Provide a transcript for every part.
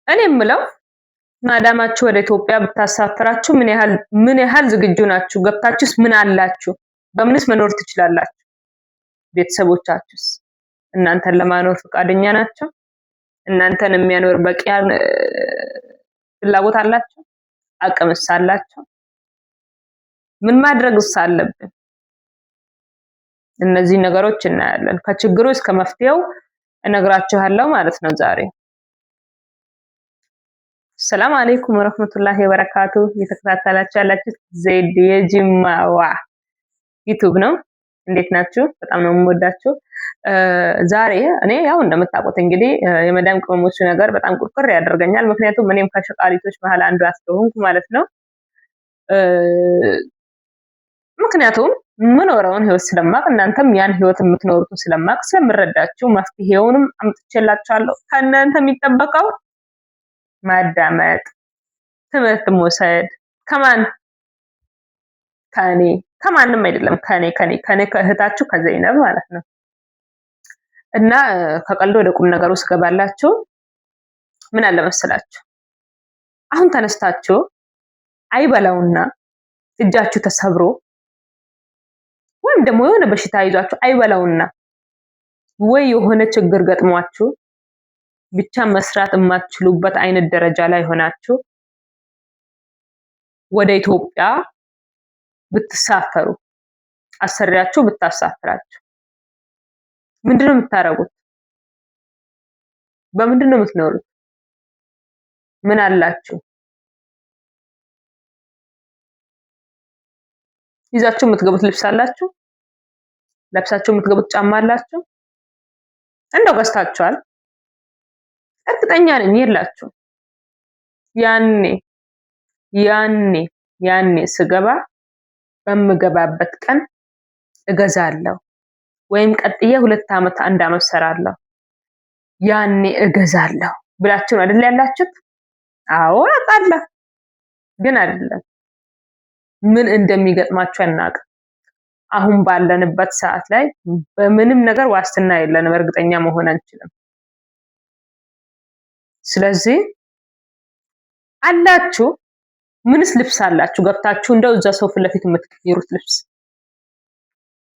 እኔ የምለው ማዳማችሁ ወደ ኢትዮጵያ ብታሳፍራችሁ ምን ያህል ዝግጁ ናችሁ? ገብታችሁስ ምን አላችሁ? በምንስ መኖር ትችላላችሁ? ቤተሰቦቻችሁስ እናንተን ለማኖር ፈቃደኛ ናቸው? እናንተን የሚያኖር በቂ ፍላጎት አላቸው? አቅምስ አላቸው? ምን ማድረግስ አለብን? እነዚህ ነገሮች እናያለን። ከችግሩ እስከ መፍትሄው እነግራችኋለሁ ማለት ነው ዛሬ። ሰላም አለይኩም ወራህመቱላሂ ወበረካቱ። የተከታተላችሁ ያላችሁት ዜድ የጅማዋ ዩቲዩብ ነው። እንዴት ናችሁ? በጣም ነው የምወዳችሁ። ዛሬ እኔ ያው እንደምታውቁት እንግዲህ የመዳም ቅመሞቹ ነገር በጣም ቁርቁር ያደርገኛል። ምክንያቱም እኔም ከሸቃሊቶች መሃል አንዷ ስለሆንኩ ማለት ነው። ምክንያቱም የምኖረውን ህይወት ስለማቅ እናንተም ያን ህይወት የምትኖሩትን ስለማቅ ስለምረዳችሁ መፍትሄውንም አምጥቼላችኋለሁ። ከእናንተ የሚጠበቀው ማዳመጥ፣ ትምህርት መውሰድ ከማንም አይደለም ከኔ ከእህታችሁ ከዘይነብ ማለት ነው። እና ከቀልድ ወደ ቁም ነገሩ ስገባላችሁ ምን አለ መሰላችሁ፣ አሁን ተነስታችሁ አይበላውና እጃችሁ ተሰብሮ ወይም ደግሞ የሆነ በሽታ ይዟችሁ አይበላውና ወይ የሆነ ችግር ገጥሟችሁ ብቻ መስራት የማትችሉበት አይነት ደረጃ ላይ ሆናችሁ ወደ ኢትዮጵያ ብትሳፈሩ አሰሪያችሁ ብታሳፍራችሁ ምንድነው የምታረጉት? በምንድነው የምትኖሩት? ምን አላችሁ? ይዛችሁ የምትገቡት ልብስ አላችሁ? ለብሳችሁ የምትገቡት ጫማ አላችሁ? እንደው ገዝታችኋል? እርግጠኛ ነኝ የላችሁ። ያኔ ስገባ በምገባበት ቀን እገዛለሁ ወይም ቀጥዬ 2 ዓመት 1 ዓመት ሰራለሁ ያኔ እገዛለሁ ብላችሁ ነው አይደል ያላችሁት? አዎ አውቃለሁ፣ ግን አይደለም ምን እንደሚገጥማችሁ አናውቅም። አሁን ባለንበት ሰዓት ላይ በምንም ነገር ዋስትና የለንም፣ እርግጠኛ መሆን አንችልም። ስለዚህ አላችሁ ምንስ ልብስ አላችሁ? ገብታችሁ እንደው እዛ ሰው ፊት ለፊት የምትቀይሩት ልብስ?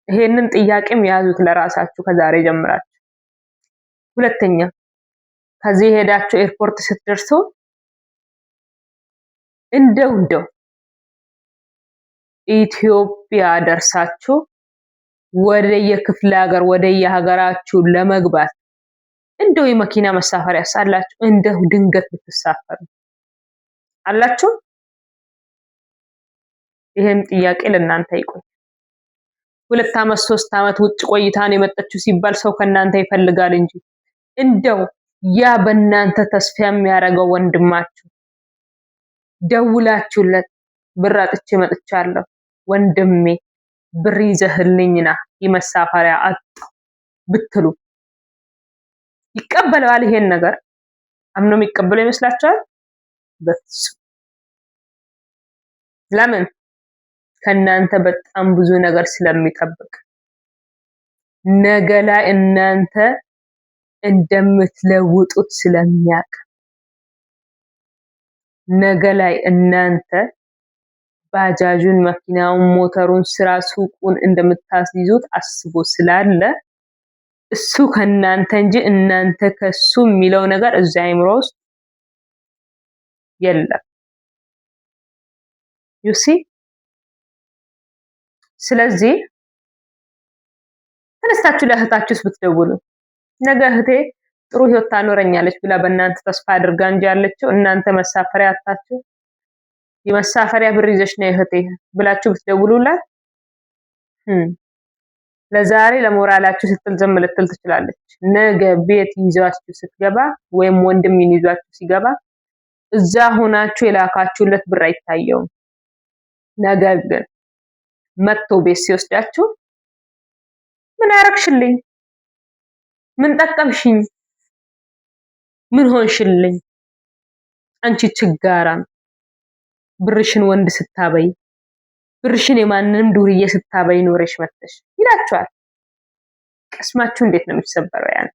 ይሄንን ጥያቄም ያዙት ለራሳችሁ ከዛሬ ጀምራችሁ። ሁለተኛ ከዚህ ሄዳችሁ ኤርፖርት ስትደርሱ እንደው ኢትዮጵያ ደርሳችሁ ወደ የክፍለ ሀገር ወደ የሀገራችሁ ለመግባት እንደው የመኪና መሳፈሪያ ሳላችሁ እንደው ድንገት ብትሳፈሩ አላችሁ? ይሄም ጥያቄ ለእናንተ ይቆይ። 2 ዓመት 3 ዓመት ውጭ ቆይታን የመጣችሁ ሲባል ሰው ከእናንተ ይፈልጋል እንጂ እንደው ያ በእናንተ ተስፋ የሚያደርገው ወንድማችሁ ደውላችሁለት ብር አጥቼ መጥቻለሁ ወንድሜ ብር ይዘህልኝና የመሳፈሪያ አጣሁ ብትሉ ይቀበላል? ይሄን ነገር አምኖ የሚቀበለው ይመስላችኋል? በፍጹም። ለምን? ከእናንተ በጣም ብዙ ነገር ስለሚጠብቅ ነገ ላይ እናንተ እንደምትለውጡት ስለሚያውቅ ነገ ላይ እናንተ ባጃጁን፣ መኪናውን፣ ሞተሩን፣ ስራ ሱቁን እንደምታስይዙት አስቦ ስላለ እሱ ከእናንተ እንጂ እናንተ ከሱ የሚለው ነገር እዛ አይምሮ ውስጥ የለም። ዩሲ ስለዚህ ተነስታችሁ ለእህታችሁስ ብትደውሉ ነገ እህቴ ጥሩ ህይወት ታኖረኛለች ብላ በእናንተ ተስፋ አድርጋ እንጂ ያለችው እናንተ መሳፈሪያ አጣችሁ የመሳፈሪያ ብር ይዘሽ ነው እህቴ ብላችሁ ብትደውሉላት ለዛሬ ለሞራላችሁ ስትል ዝም ልትል ትችላለች። ነገ ቤት ይዟችሁ ስትገባ ወይም ወንድም ይዟችሁ ሲገባ እዛ ሆናችሁ የላካችሁለት ብር አይታየውም። ነገር ግን መጥቶ ቤት ሲወስዳችሁ ምን አረክሽልኝ? ምን ጠቀምሽኝ? ምን ሆንሽልኝ? አንቺ ችጋራም ብርሽን ወንድ ስታበይ ብርሽን የማንንም ዱርዬ ስታበይ ኖረሽ መጥተሽ ይላችኋል። ቅስማችሁ እንዴት ነው የሚሰበረው?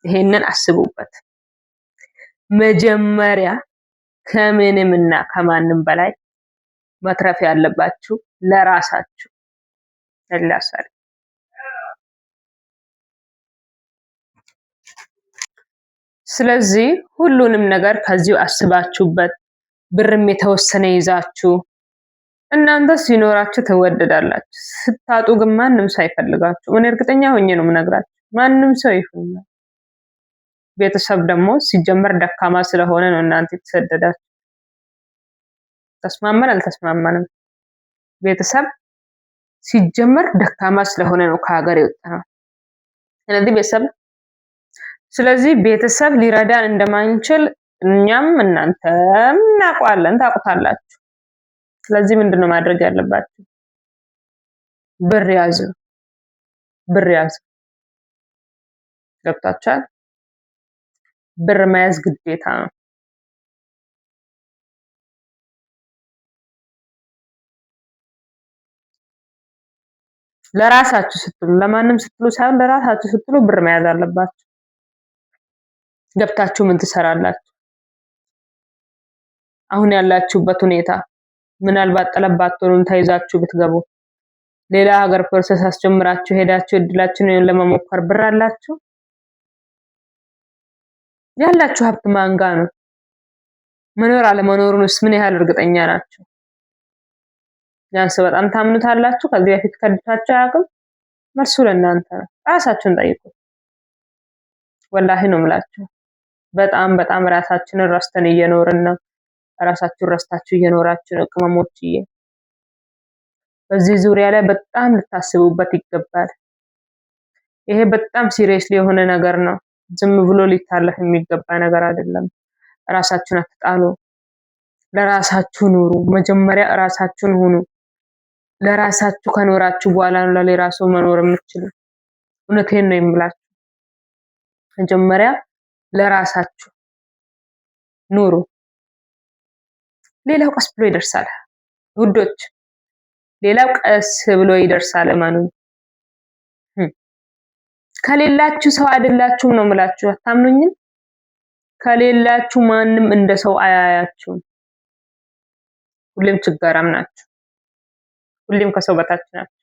ይሄንን አስቡበት። መጀመሪያ ከምንም እና ከማንም በላይ መትረፍ ያለባችሁ ለራሳችሁ ለላሳል። ስለዚህ ሁሉንም ነገር ከዚሁ አስባችሁበት ብርም የተወሰነ ይዛችሁ እናንተ ሲኖራችሁ ትወደዳላችሁ። ስታጡ ግን ማንም ሰው አይፈልጋችሁ። እኔ እርግጠኛ ሆኜ ነው የምነግራችሁ። ማንም ሰው ይሁን ቤተሰብ ደግሞ ሲጀመር ደካማ ስለሆነ ነው እናንተ የተሰደዳችሁ። ተስማማን አልተስማማንም፣ ቤተሰብ ሲጀመር ደካማ ስለሆነ ነው ከሀገር የወጣነው። ስለዚህ ቤተሰብ ሊረዳን እንደማንችል እኛም እናንተም እናውቃለን፣ ታውቁታላችሁ። ስለዚህ ምንድነው ማድረግ ያለባችሁ? ብር ያዙ፣ ብር ያዙ። ገብታችኋል? ብር መያዝ ግዴታ ነው። ለራሳችሁ ስትሉ፣ ለማንም ስትሉ ሳይሆን ለራሳችሁ ስትሉ ብር መያዝ አለባችሁ። ገብታችሁ ምን ትሰራላችሁ? አሁን ያላችሁበት ሁኔታ ምናልባት ጠለባት ሆኖን ተይዛችሁ ብትገቡ ሌላ ሀገር ፕሮሰስ አስጀምራችሁ ሄዳችሁ እድላችሁን ለመሞከር ብር አላችሁ? ያላችሁ ሀብት ማንጋ ነው? መኖር አለመኖሩንስ ምን ያህል እርግጠኛ ናችሁ? ያንስ በጣም ታምኑታላችሁ? ከዚህ በፊት ከድታችሁ አያውቅም? መልሱ ለእናንተ ነው። ራሳችሁን ጠይቁ። ወላሂ ነው የምላችሁ። በጣም በጣም ራሳችንን ረስተን እየኖርን ነው። ራሳችሁን ረስታችሁ እየኖራችሁ ነው ቅመሞችዬ። በዚህ ዙሪያ ላይ በጣም ልታስቡበት ይገባል። ይሄ በጣም ሲሪየስሊ የሆነ ነገር ነው። ዝም ብሎ ሊታለፍ የሚገባ ነገር አይደለም። ራሳችሁን አትጣሉ። ለራሳችሁ ኑሩ። መጀመሪያ ራሳችሁን ሁኑ። ለራሳችሁ ከኖራችሁ በኋላ ነው ለሌላ ሰው መኖር የምትችሉ። እውነቴን ነው የምላችሁ። መጀመሪያ ለራሳችሁ ኑሩ። ሌላው ቀስ ብሎ ይደርሳል ውዶች፣ ሌላው ቀስ ብሎ ይደርሳል። እመኑኝ። ከሌላችሁ ሰው አይደላችሁም ነው የምላችሁ። አታምኑኝም? ከሌላችሁ ማንም እንደ ሰው አያያችሁም። ሁሌም ችጋራም ናችሁ። ሁሌም ከሰው በታች ናችሁ።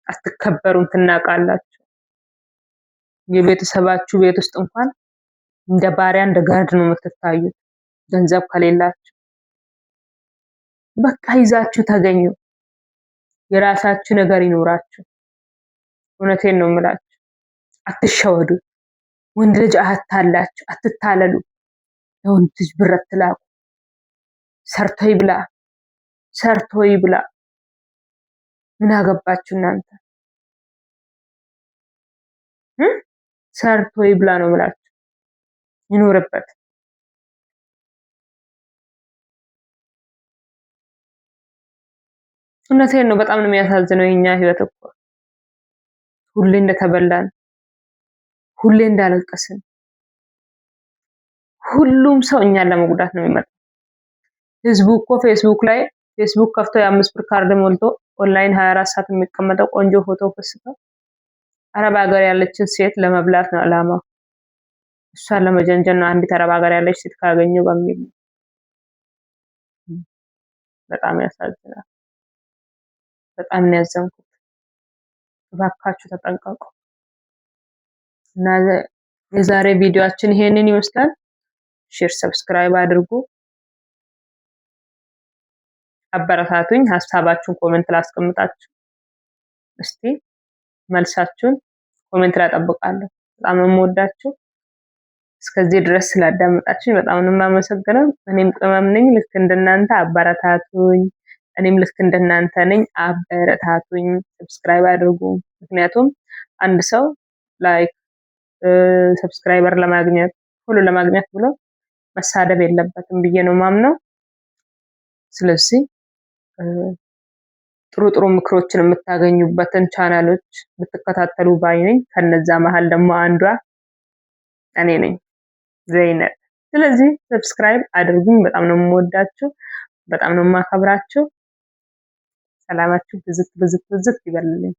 አትከበሩም፣ ትናቃላችሁ። የቤተሰባችሁ ቤት ውስጥ እንኳን እንደ ባሪያ እንደ ጋርድ ነው የምትታዩት። ገንዘብ ከሌላችሁ በቃ ይዛችሁ ተገኙ። የራሳችሁ ነገር ይኖራችሁ። እውነቴን ነው የምላችሁ። አትሸወዱ። ወንድ ልጅ አታላችሁ፣ አትታለሉ። ለወንድ ልጅ ብር አትላኩ። ሰርቶ ይብላ፣ ሰርቶ ይብላ። ምን አገባችሁ እናንተ? ሰርቶ ይብላ ነው የምላችሁ። ይኖርበት። እውነቴን ነው። በጣም ነው የሚያሳዝነው የኛ ህይወት እኮ ሁሌ እንደተበላን፣ ሁሌ እንዳለቀስን፣ ሁሉም ሰው እኛን ለመጉዳት ነው የሚመጣው። ህዝቡ እኮ ፌስቡክ ከፍቶ የ5 ብር ካርድ ሞልቶ ኦንላይን 24 ሰዓት የሚቀመጠው ቆንጆ ፎቶ ፈስተው አረብ ሀገር ያለችን ሴት ለመብላት ነው አላማው። እሷን ለመጀንጀን ነው። አንዲት አረብ ሀገር ያለች ሴት ካገኘው በሚል ነው። በጣም ያሳዝናል። በጣም ነው ያዘንኩት። እባካችሁ ተጠንቀቁ። እና የዛሬ ቪዲዮአችን ይሄንን ይመስላል። ሼር፣ ሰብስክራይብ አድርጉ። አበረታቱኝ። ሀሳባችሁን ኮሜንት ላይ አስቀምጣችሁ እስቲ መልሳችሁን ኮሜንት ላይ እጠብቃለሁ። በጣም የምወዳችሁ እስከዚህ ድረስ ስላዳመጣችሁኝ በጣም ነው የማመሰግነው። እኔም ቅመም ነኝ፣ ልክ እንደናንተ አበረታቱኝ። እኔም ልክ እንደናንተ ነኝ፣ አበረታቱኝ። ሰብስክራይብ አድርጉ። ምክንያቱም አንድ ሰው ላይክ ሰብስክራይበር ለማግኘት ሁሉ ለማግኘት ብሎ መሳደብ የለበትም ብዬ ነው ማምነው። ስለዚህ ጥሩ ጥሩ ምክሮችን የምታገኙበትን ቻናሎች ብትከታተሉ ባይ ነኝ። ከነዛ መሃል ደግሞ አንዷ እኔ ነኝ፣ ዘይነት። ስለዚህ ሰብስክራይብ አድርጉኝ። በጣም ነው የምወዳችሁ፣ በጣም ነው የማከብራችሁ። ሰላማችሁ ብዝት ብዝት ብዝት ይበልልኝ።